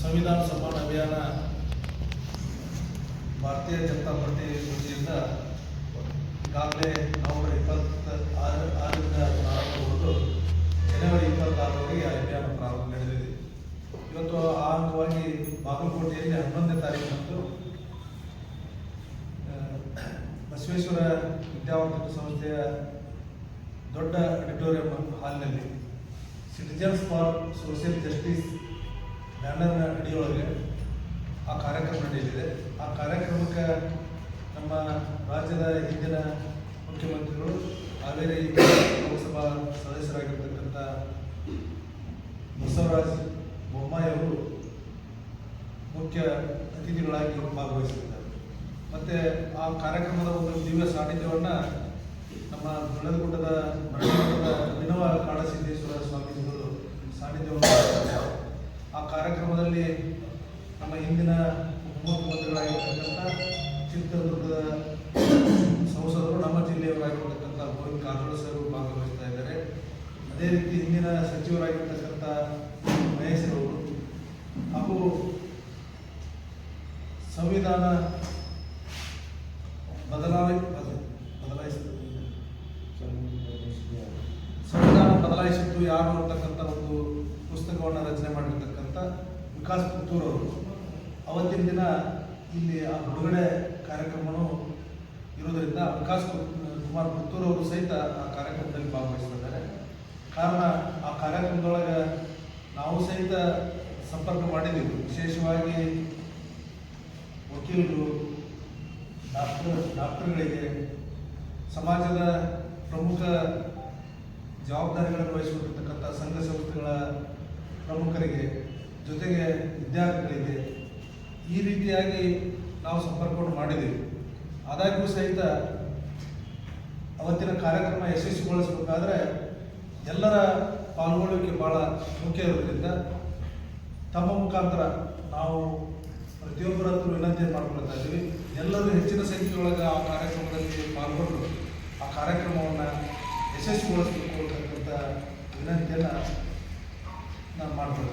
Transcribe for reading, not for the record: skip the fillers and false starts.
ಸಂವಿಧಾನ ಸಮ್ಮಾನ ಅಭಿಯಾನ ಭಾರತೀಯ ಜನತಾ ಪಾರ್ಟಿ ವತಿಯಿಂದ ಈಗಾಗಲೇ ನವೆಂಬರ್ 26ರಿಂದ ಪ್ರಾರಂಭಗೊಂಡು ಜನವರಿ 26ರವರೆಗೆ ಅಭಿಯಾನ ಪ್ರಾರಂಭ ನಡೆದಿದೆ. ಇವತ್ತು ಆ ಅಂಗವಾಗಿ ಬಾಗಲಕೋಟೆಯಲ್ಲಿ 11ನೇ ತಾರೀಕಿನಂದು ಬಸವೇಶ್ವರ ವಿದ್ಯಾವರ್ಧಕ ಸಂಸ್ಥೆಯ ದೊಡ್ಡ ಆಡಿಟೋರಿಯಂ ಹಾಲ್ನಲ್ಲಿ ಸಿಟಿಜನ್ಸ್ ಫಾರ್ ಸೋಷಿಯಲ್ ಜಸ್ಟಿಸ್ ಬ್ಯಾನರ್ನ ಅಡಿಯೊಳಗೆ ಆ ಕಾರ್ಯಕ್ರಮ ನಡೆಯಲಿದೆ. ಆ ಕಾರ್ಯಕ್ರಮಕ್ಕೆ ನಮ್ಮ ರಾಜ್ಯದ ಹಿಂದಿನ ಮುಖ್ಯಮಂತ್ರಿಗಳು ಹಾವೇರಿ ಲೋಕಸಭಾ ಸದಸ್ಯರಾಗಿರ್ತಕ್ಕಂಥ ಬಸವರಾಜ ಬೊಮ್ಮಾಯಿ ಅವರು ಮುಖ್ಯ ಅತಿಥಿಗಳಾಗಿ ಭಾಗವಹಿಸಿದ್ದಾರೆ. ಮತ್ತು ಆ ಕಾರ್ಯಕ್ರಮದ ಒಂದು ದಿವ್ಯ ಸಾನ್ನಿಧ್ಯವನ್ನು ನಮ್ಮ ಗುಳ್ಳದಗುಡ್ಡದ ಅಭಿನವ ಕಾಡಸಿದ್ದೇಶ್ವರ ಸ್ವಾಮೀಜಿಗಳು ಸಾನ್ನಿಧ್ಯವನ್ನು ಆ ಕಾರ್ಯಕ್ರಮದಲ್ಲಿ ನಮ್ಮ ಹಿಂದಿನ ಉಪಮುಖ್ಯಮಂತ್ರಿಗಳಾಗಿರ್ತಕ್ಕಂಥ ಚಿತ್ರದುರ್ಗದ ಸಂಸದರು ನಮ್ಮ ಜಿಲ್ಲೆಯವರಾಗಿರ್ತಕ್ಕಂಥ ಗೋವಿಂದ ಕಾರಜೋಳ ಸರ್ ಭಾಗವಹಿಸ್ತಾ ಇದ್ದಾರೆ. ಅದೇ ರೀತಿ ಹಿಂದಿನ ಸಚಿವರಾಗಿರ್ತಕ್ಕಂಥ ಮಹೇಶ್ ಅವರು ಹಾಗೂ ಸಂವಿಧಾನ ಬದಲಾಯಿಸಿದ್ದು ಯಾರು ಅಂತಕ್ಕಂಥ ಒಂದು ಪುಸ್ತಕವನ್ನು ರಚನೆ ಮಾಡಿರ್ತಕ್ಕಂಥ ವಿಕಾಸ್ ಪುತ್ತೂರ್ ಅವರು ಅವತ್ತಿನ ದಿನ ಇಲ್ಲಿ ಆ ಬಿಡುಗಡೆ ಕಾರ್ಯಕ್ರಮವನ್ನು ಇರುವುದರಿಂದ ವಿಕಾಸ್ ಕುಮಾರ್ ಪುತ್ತೂರ್ ಅವರು ಸಹಿತ ಆ ಕಾರ್ಯಕ್ರಮದಲ್ಲಿ ಭಾಗವಹಿಸಿದ್ದಾರೆ. ಕಾರಣ ಆ ಕಾರ್ಯಕ್ರಮದೊಳಗೆ ನಾವು ಸಹಿತ ಸಂಪರ್ಕ ಮಾಡಿದ್ದೀವಿ. ವಿಶೇಷವಾಗಿ ವಕೀಲರು, ಡಾಕ್ಟರ್ಗಳಿಗೆ, ಸಮಾಜದ ಪ್ರಮುಖ ಜವಾಬ್ದಾರಿಗಳನ್ನು ವಹಿಸಿಕೊಂಡಿರ್ತಕ್ಕಂಥ ಸಂಘ ಸಂಸ್ಥೆಗಳ ಪ್ರಮುಖರಿಗೆ, ಜೊತೆಗೆ ವಿದ್ಯಾರ್ಥಿಗಳಿಗೆ ಈ ರೀತಿಯಾಗಿ ನಾವು ಸಂಪರ್ಕವನ್ನು ಮಾಡಿದ್ದೀವಿ. ಆದಾಗ್ಯೂ ಸಹಿತ ಅವತ್ತಿನ ಕಾರ್ಯಕ್ರಮ ಯಶಸ್ವಿಗೊಳಿಸಬೇಕಾದ್ರೆ ಎಲ್ಲರ ಪಾಲ್ಗೊಳ್ಳುವಿಕೆ ಭಾಳ ಮುಖ್ಯ ಇರೋದ್ರಿಂದ ತಮ್ಮ ಮುಖಾಂತರ ನಾವು ಪ್ರತಿಯೊಬ್ಬರ ಹತ್ರ ವಿನಂತಿ ಮಾಡ್ಕೊಳ್ತಾ ಇದ್ದೀವಿ. ಎಲ್ಲರೂ ಹೆಚ್ಚಿನ ಸಂಖ್ಯೆಯೊಳಗೆ ಆ ಕಾರ್ಯಕ್ರಮದಲ್ಲಿ ಪಾಲ್ಗೊಂಡು ಆ ಕಾರ್ಯಕ್ರಮವನ್ನು ಯಶಸ್ವಿಗೊಳಿಸಬೇಕು ಅಂತಕ್ಕಂಥ ವಿನಂತಿಯನ್ನು ನಾನು ಮಾಡ್ತೀನಿ.